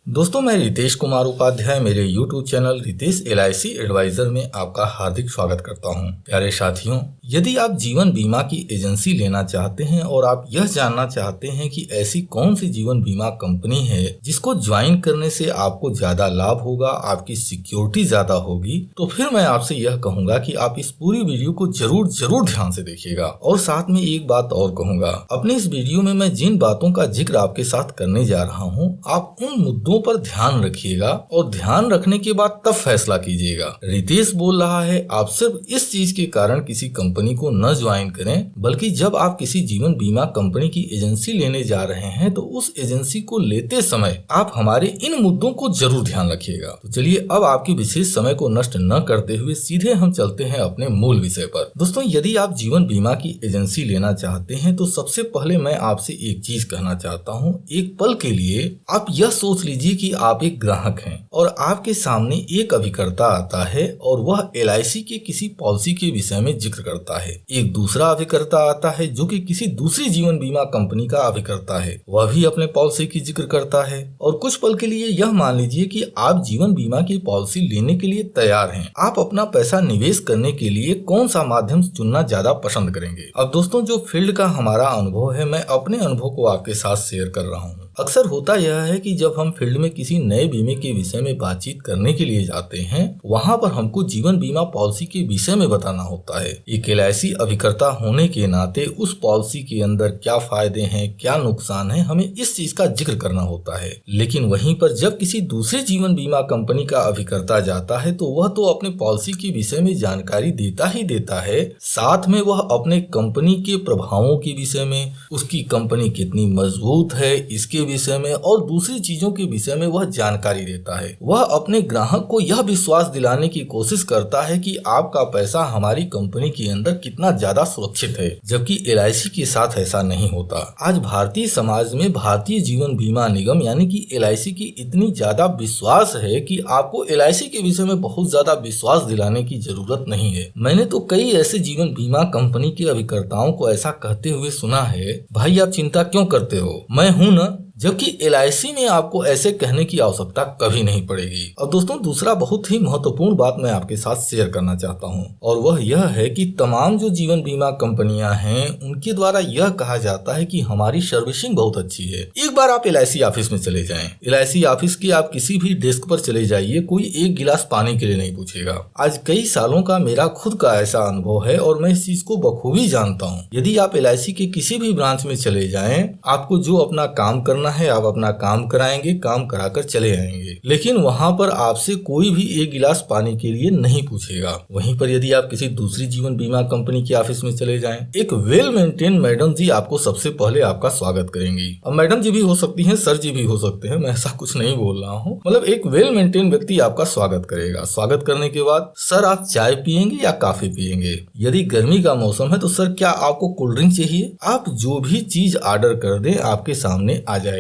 दोस्तों, मैं रितेश कुमार उपाध्याय मेरे YouTube channel Ritesh LIC advisor में आपका हार्दिक स्वागत करता हूं। प्यारे साथियों, यदि आप जीवन बीमा की एजेंसी लेना चाहते हैं और आप यह जानना चाहते हैं कि ऐसी कौन सी जीवन बीमा कंपनी है जिसको ज्वाइन करने से आपको ज्यादा लाभ होगा, आपकी सिक्योरिटी ज्यादा होगी, तो फिर मैं आपसे यह कहूंगा कि आप इस पूरी वीडियो को जरूर ध्यान से देखिएगा। और साथ में एक बात और कहूंगा, अपने इस वीडियो में मैं जिन बातों का जिक्र आपके साथ करने जा रहा हूँ, आप उन मुद्दों पर ध्यान रखिएगा और ध्यान रखने के बाद तब फैसला कीजिएगा। रितेश बोल रहा है, आप सिर्फ इस चीज के कारण किसी कंपनी को न ज्वाइन करें, बल्कि जब आप किसी जीवन बीमा कंपनी की एजेंसी लेने जा रहे हैं तो उस एजेंसी को लेते समय आप हमारे इन मुद्दों को जरूर ध्यान रखिएगा। तो चलिए अब आपके विशेष समय को नष्ट न करते हुए सीधे हम चलते हैं अपने मूल विषय पर। दोस्तों, यदि आप जीवन बीमा की एजेंसी लेना चाहते हैं तो सबसे पहले मैं आपसे एक चीज कहना चाहता हूँ। एक पल के लिए आप यह सोच लीजिए कि आप एक ग्राहक हैं और आपके सामने एक अभिकर्ता आता है और वह LIC के किसी पॉलिसी के विषय में जिक्र करता है। एक दूसरा अभिकर्ता आता है जो कि किसी दूसरी जीवन बीमा कंपनी का अभिकर्ता है, वह भी अपने पॉलिसी की जिक्र करता है। और कुछ पल के लिए यह मान लीजिए कि आप जीवन बीमा की पॉलिसी लेने के लिए तैयार हैं। आप अपना पैसा निवेश करने के लिए कौन सा माध्यम चुनना ज्यादा पसंद करेंगे? अब दोस्तों, जो फील्ड का हमारा अनुभव है, मैं अपने अनुभव को आपके साथ शेयर कर रहा हूँ। अक्सर होता यह है कि जब हम फील्ड में किसी नए बीमे के विषय में बातचीत करने के लिए जाते हैं, वहां पर हमको जीवन बीमा पॉलिसी के विषय में बताना होता है। एक LIC अभिकर्ता होने के नाते उस पॉलिसी के अंदर क्या फायदे हैं, क्या नुकसान है, हमें इस चीज का जिक्र करना होता है। लेकिन वहीं पर जब किसी दूसरे जीवन बीमा कंपनी का अभिकर्ता जाता है तो वह तो अपने पॉलिसी के विषय में जानकारी देता ही देता है, साथ में वह अपने कंपनी के प्रभावों के विषय में, उसकी कंपनी कितनी मजबूत है इसके विषय में और दूसरी चीजों के विषय में वह जानकारी देता है। वह अपने ग्राहक को यह विश्वास दिलाने की कोशिश करता है कि आपका पैसा हमारी कंपनी के अंदर कितना ज्यादा सुरक्षित है, जबकि LIC के साथ ऐसा नहीं होता। आज भारतीय समाज में भारतीय जीवन बीमा निगम यानी कि LIC की इतनी ज्यादा विश्वास है कि आपको LIC के विषय में बहुत ज्यादा विश्वास दिलाने की जरूरत नहीं है। मैंने तो कई ऐसे जीवन बीमा कंपनी के अभिकर्ताओं को ऐसा कहते हुए सुना है, भाई आप चिंता क्यों करते हो, मैं हूं ना, जबकि LIC में आपको ऐसे कहने की आवश्यकता कभी नहीं पड़ेगी। और दोस्तों, दूसरा बहुत ही महत्वपूर्ण बात मैं आपके साथ शेयर करना चाहता हूं और वह यह है कि तमाम जो जीवन बीमा कंपनियां हैं उनके द्वारा यह कहा जाता है कि हमारी सर्विसिंग बहुत अच्छी है। एक बार आप LIC ऑफिस में चले जाएं, LIC ऑफिस के आप किसी भी डेस्क पर चले जाइए, कोई एक गिलास पानी के लिए नहीं पूछेगा। आज कई सालों का मेरा खुद का ऐसा अनुभव है और मैं इस चीज को बखूबी जानता हूँ। यदि आप LIC के किसी भी ब्रांच में चले जाएं, आपको जो अपना काम करना है आप अपना काम कराएंगे, काम कराकर चले आएंगे, लेकिन वहां पर आपसे कोई भी एक गिलास पानी के लिए नहीं पूछेगा। वहीं पर यदि आप किसी दूसरी जीवन बीमा कंपनी के ऑफिस में चले जाएं, एक वेल मेंटेन मैडम जी आपको सबसे पहले आपका स्वागत करेंगी। अब मैडम जी भी हो सकती हैं, सर जी भी हो सकते हैं, मैं ऐसा कुछ नहीं बोल रहा हूँ, मतलब एक वेल मेंटेन व्यक्ति आपका स्वागत करेगा। स्वागत करने के बाद, सर आप चाय पियेंगे या कॉफी पियेंगे? यदि गर्मी का मौसम है तो सर क्या आपको कोल्ड ड्रिंक चाहिए? आप जो भी चीज ऑर्डर कर दें आपके सामने आ जाएगा।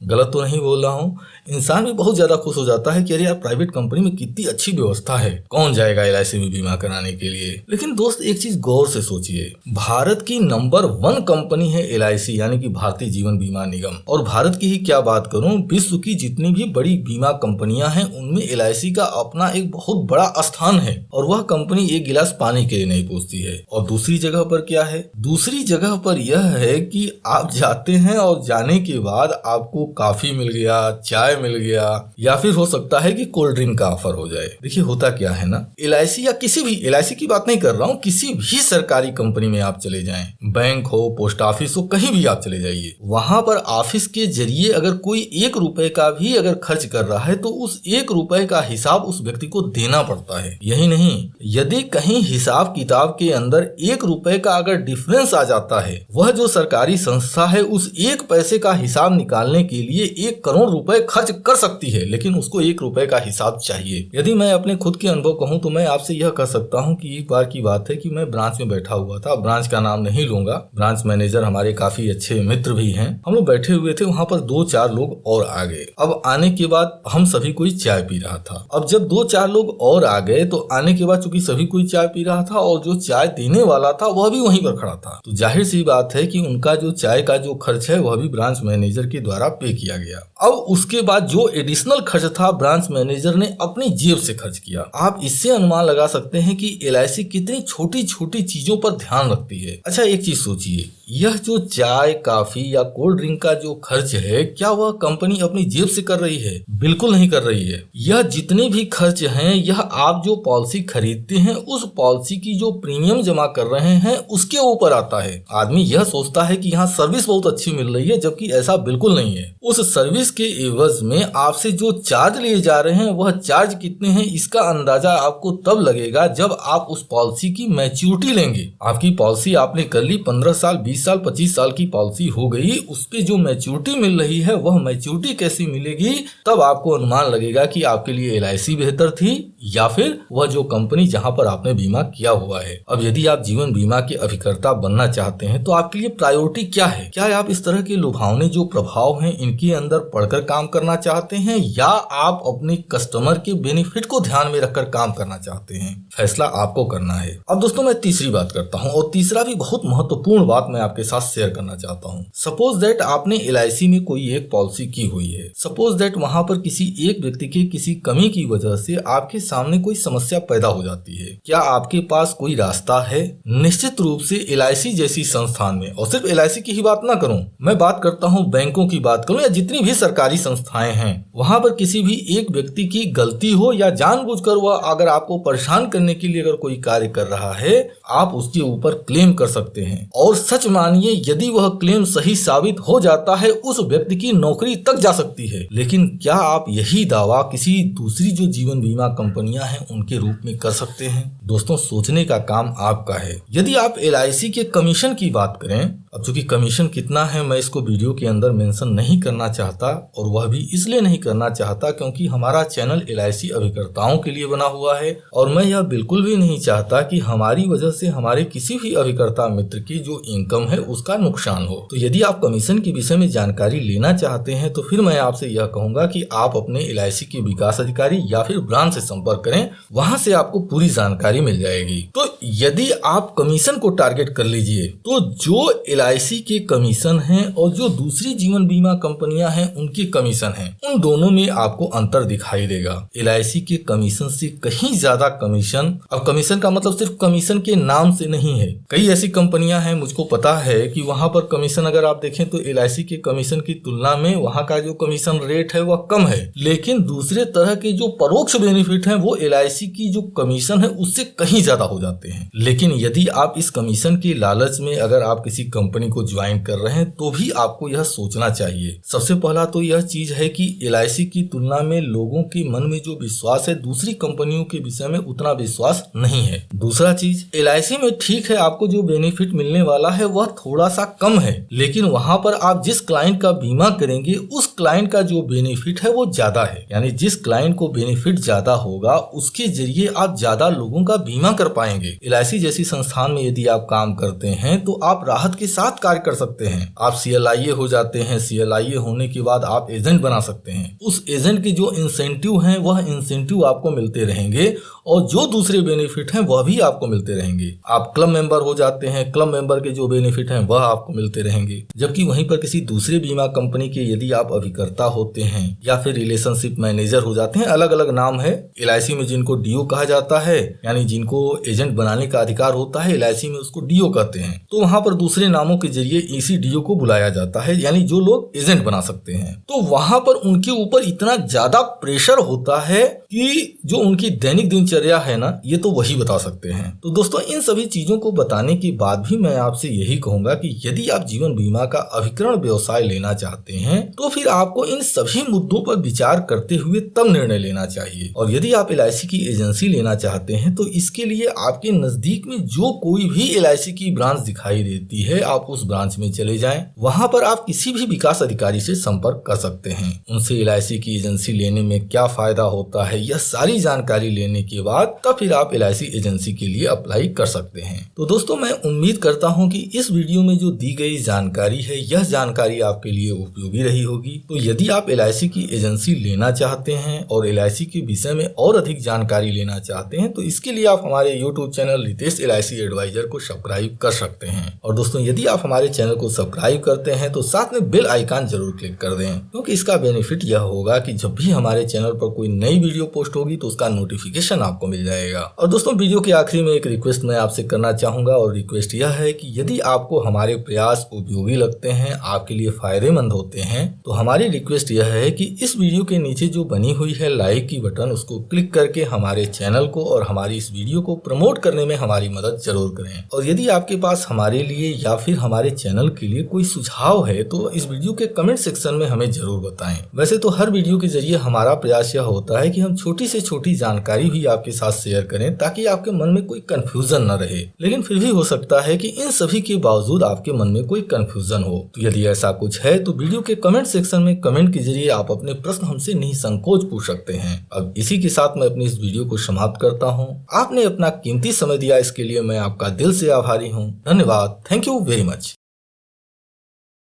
गलत तो नहीं बोल रहा हूँ। इंसान भी बहुत ज्यादा खुश हो जाता है कि अरे यार, प्राइवेट कंपनी में कितनी अच्छी व्यवस्था है, कौन जाएगा LIC में बीमा कराने के लिए। लेकिन दोस्त, एक चीज गौर से सोचिए, भारत की नंबर 1 कंपनी है LIC यानी कि भारतीय जीवन बीमा निगम। और भारत की ही क्या बात करूं, विश्व की जितनी भी बड़ी बीमा कंपनियां हैं उनमें LIC का अपना एक बहुत बड़ा स्थान है और वह कंपनी एक गिलास पानी के लिए नहीं पूछती है। और दूसरी जगह पर क्या है? दूसरी जगह पर यह है कि आप जाते हैं और जाने के बाद आपको कॉफी मिल गया, चाय मिल गया, या फिर हो सकता है कि कोल्ड ड्रिंक का ऑफर हो जाए। देखिए होता क्या है ना, LIC या किसी भी, LIC की बात नहीं कर रहा हूँ, किसी भी सरकारी कंपनी में आप चले जाएं, बैंक हो, पोस्ट ऑफिस हो, कहीं भी आप चले जाइए, वहां पर ऑफिस के जरिए अगर कोई 1 रुपए का भी अगर खर्च कर रहा है तो उस 1 रुपए का हिसाब उस व्यक्ति को देना पड़ता है। यही नहीं, यदि कहीं हिसाब किताब के अंदर 1 रुपए का अगर डिफरेंस आ जाता है, वह जो सरकारी संस्था है उस 1 पैसे का हिसाब निकालने के लिए 1 करोड़ रुपए खर्च कर सकती है, लेकिन उसको 1 रुपए का हिसाब चाहिए। यदि मैं अपने खुद के अनुभव कहूं तो मैं आपसे यह कह सकता हूं कि एक बार की बात है कि मैं ब्रांच में बैठा हुआ था, ब्रांच का नाम नहीं लूंगा, ब्रांच मैनेजर हमारे काफी अच्छे मित्र भी हैं, हम लोग बैठे हुए थे, वहां पर 2-4 लोग और आ गए। अब आने के बाद हम सभी कोई चाय पी रहा था। अब जब 2-4 लोग और आ गए तो आने के बाद चूंकि सभी कोई चाय पी रहा था और जो चाय देने वाला था वह भी वहीं पर खड़ा था, तो जाहिर सी बात है कि उनका जो चाय का जो खर्च है वह भी ब्रांच मैनेजर के द्वारा पे किया गया। अब उसके बाद जो एडिशनल खर्च था ब्रांच मैनेजर ने अपनी जेब से खर्च किया। आप इससे अनुमान लगा सकते हैं कि LIC कितनी छोटी छोटी चीजों पर ध्यान रखती है। अच्छा, एक चीज सोचिए, यह जो चाय, कॉफी या कोल्ड ड्रिंक का जो खर्च है, क्या वह कंपनी अपनी जेब से कर रही है? बिल्कुल नहीं कर रही है। यह जितने भी खर्च हैं, यह आप जो पॉलिसी खरीदते हैं उस पॉलिसी की जो प्रीमियम जमा कर रहे हैं उसके ऊपर आता है। आदमी यह सोचता है कि यहाँ सर्विस बहुत अच्छी मिल रही है, जबकि ऐसा बिल्कुल नहीं है। उस सर्विस के एवज में आपसे जो चार्ज लिए जा रहे हैं वह चार्ज कितने हैं, इसका अंदाजा आपको तब लगेगा जब आप उस पॉलिसी की मैच्योरिटी लेंगे। आपकी पॉलिसी आपने कर ली, 15 साल, 20 साल, 25 साल की पॉलिसी हो गई, उस पे जो मैच्योरिटी मिल रही है वह मैच्योरिटी कैसी मिलेगी, तब आपको अनुमान लगेगा कि आपके लिए LIC बेहतर थी या फिर वह जो कंपनी जहां पर आपने बीमा किया हुआ है। अब यदि आप जीवन बीमा के अभिकर्ता बनना चाहते हैं तो आपके लिए प्रायोरिटी क्या है? क्या आप इस तरह के लुभावने जो प्रभाव हैं इनके अंदर पढ़कर काम करना चाहते हैं, या आप अपने कस्टमर के बेनिफिट को ध्यान में रखकर काम करना चाहते हैं? फैसला आपको करना है। अब दोस्तों, मैं तीसरी बात करता हूं, और तीसरा भी बहुत महत्वपूर्ण बात मैं आपके साथ शेयर करना चाहता हूं। सपोज दैट आपने LIC में कोई एक पॉलिसी की हुई है। सपोज दैट वहां पर किसी एक व्यक्ति के किसी कमी की वजह से आपके सामने कोई समस्या पैदा हो जाती है। क्या आपके पास कोई रास्ता है? निश्चित रूप से LIC जैसी संस्थान में, और सिर्फ LIC की ही बात ना करूं, मैं बात करता हूं बैंकों की बात करूं या जितनी भी सरकारी संस्थाएं हैं, वहां पर किसी भी एक व्यक्ति की गलती हो या जानबूझकर वह अगर आपको परेशान करने के लिए अगर कोई कार्य कर रहा है, आप उसके ऊपर क्लेम कर सकते हैं। और सच मानिए, यदि वह क्लेम सही साबित हो जाता है, उस व्यक्ति की नौकरी तक जा सकती है। लेकिन क्या आप यही दावा किसी दूसरी जो जीवन बीमा कंपनियां हैं उनके रूप में कर सकते हैं? दोस्तों, सोचने का काम आपका है। यदि आप LIC के कमीशन की बात करें, अब चूंकि कमीशन कितना है मैं इसको वीडियो के अंदर मेंशन नहीं करना चाहता, और वह भी इसलिए नहीं करना चाहता क्योंकि हमारा चैनल LIC अभिकर्ताओं के लिए बना हुआ है, और मैं यह बिल्कुल भी नहीं चाहता कि हमारी वजह से हमारे किसी भी अभिकर्ता मित्र की जो इनकम है उसका नुकसान हो। तो यदि आप कमीशन के विषय में जानकारी लेना चाहते हैं तो फिर मैं आपसे यह कहूंगा कि आप अपने LIC के विकास अधिकारी या फिर ब्रांच से संपर्क करें, वहां से आपको पूरी जानकारी मिल जाएगी। तो यदि आप कमीशन को टारगेट कर लीजिए, तो जो LIC के कमीशन हैं और जो दूसरी जीवन बीमा कंपनियां हैं उनके कमीशन हैं, उन दोनों में आपको अंतर दिखाई देगा। LIC के कमीशन से कहीं ज्यादा कमीशन, अब कमीशन का मतलब सिर्फ कमीशन के नाम से नहीं है। कई ऐसी कंपनियां हैं, मुझको पता है कि वहां पर कमीशन अगर आप देखें तो LIC के कमीशन की तुलना में वहां का जो कमीशन रेट है वह कम है, लेकिन दूसरे तरह के जो परोक्ष बेनिफिट हैं वो LIC की जो कमीशन है उससे कहीं ज्यादा हो जाते हैं। लेकिन यदि आप इस कमीशन के लालच में अगर आप किसी कंपनी को ज्वाइन कर रहे हैं तो भी आपको यह सोचना चाहिए। सबसे पहला तो यह चीज है कि LIC की तुलना में लोगों के मन में जो विश्वास है दूसरी कंपनियों के विषय में उतना विश्वास नहीं है। दूसरा चीज, LIC में ठीक है आपको जो बेनिफिट मिलने वाला है वह थोड़ा सा कम है, लेकिन वहां पर आप जिस क्लाइंट का बीमा करेंगे उस क्लाइंट का जो बेनिफिट है वो ज्यादा है। यानी जिस क्लाइंट को बेनिफिट ज्यादा होगा उसके जरिए आप ज्यादा लोगों का बीमा कर पाएंगे। LIC जैसी संस्थान में यदि आप काम करते हैं तो आप राहत के साथ कार्य कर सकते हैं। आप CLIA हो जाते हैं, CLIA होने के बाद आप एजेंट बना सकते हैं। उस एजेंट के जो इंसेंटिव हैं वह इंसेंटिव आपको मिलते रहेंगे, और जो दूसरे बेनिफिट हैं वह भी आपको मिलते रहेंगे। आप क्लब मेंबर हो जाते हैं, क्लब मेंबर के जो बेनिफिट हैं वह आपको मिलते रहेंगे। जबकि वहीं पर किसी दूसरे बीमा कंपनी के यदि आप अभिकर्ता होते हैं या फिर रिलेशनशिप मैनेजर हो जाते हैं, अलग अलग नाम है। LIC में जिनको DO कहा जाता है, यानी जिनको एजेंट बनाने का अधिकार होता है, LIC में उसको DO कहते हैं। तो वहां पर दूसरे नामों के जरिए इसी DO को बुलाया जाता है, यानी जो लोग एजेंट बना सकते हैं। तो वहां पर उनके ऊपर इतना ज्यादा प्रेशर होता है कि जो उनकी दैनिक दिनचर्या है ना, ये तो वही बता सकते हैं। तो दोस्तों, इन सभी चीजों को बताने के बाद भी मैं आपसे यही कहूंगा कि यदि आप जीवन बीमा का अभिकरण व्यवसाय लेना चाहते हैं तो फिर आपको इन सभी मुद्दों पर विचार करते हुए तब निर्णय लेना चाहिए। और यदि आप LIC की एजेंसी लेना चाहते हैं तो इसके लिए आपके नजदीक में जो कोई भी LIC की ब्रांच दिखाई देती है, आप उस ब्रांच में चले जाएं। वहां पर आप किसी भी विकास अधिकारी से संपर्क कर सकते हैं। उनसे LIC की एजेंसी लेने में क्या फायदा होता है, यह सारी जानकारी लेने के बाद तब फिर आप LIC एजेंसी के लिए अप्लाई कर सकते हैं। तो दोस्तों, मैं उम्मीद करता हूं कि इस वीडियो में जो दी गई जानकारी है यह जानकारी आपके लिए उपयोगी रही होगी। तो यदि आप LIC की एजेंसी लेना चाहते हैं और LIC के विषय में और अधिक जानकारी लेना चाहते हैं तो इसके इसीलिए आप हमारे YouTube channel Ritesh LIC advisor को सब्सक्राइब कर सकते हैं। और दोस्तों, यदि आप हमारे चैनल को सब्सक्राइब करते हैं तो साथ में बेल आइकन जरूर क्लिक कर दें, क्योंकि इसका बेनिफिट यह होगा कि जब भी हमारे चैनल पर कोई नई वीडियो पोस्ट होगी तो उसका नोटिफिकेशन आपको मिल जाएगा। और दोस्तों, वीडियो के आखिरी में एक रिक्वेस्ट मैं आपसे करना चाहूंगा, और रिक्वेस्ट यह है कि यदि आपको हमारे प्रयास उपयोगी लगते हैं, आपके लिए फायदेमंद होते हैं, तो हमारी रिक्वेस्ट यह है कि इस वीडियो के नीचे जो बनी हुई है लाइक की बटन, उसको क्लिक करके हमारे चैनल को और हमारी इस वीडियो को प्रमोट करने में हमारी मदद जरूर करें। और यदि आपके पास हमारे लिए या फिर हमारे चैनल के लिए कोई सुझाव है तो इस वीडियो के कमेंट सेक्शन में हमें जरूर बताएं। वैसे तो हर वीडियो के जरिए हमारा प्रयास यह होता है कि हम छोटी से छोटी जानकारी भी आपके साथ शेयर करें, ताकि आपके मन में कोई कंफ्यूजन न रहे। लेकिन फिर भी हो सकता है कि इन सभी के बावजूद आपके मन में कोई कंफ्यूजन हो। तो यदि ऐसा कुछ है तो वीडियो के कमेंट सेक्शन में कमेंट के जरिए आप अपने प्रश्न हमसे निसंकोच पूछ सकते हैं। अब इसी के साथ मैं अपनी इस वीडियो को समाप्त करता हूँ। आपने अपना कीमती समय दिया, इसके लिए मैं आपका दिल से आभारी हूँ। धन्यवाद। Thank you very much.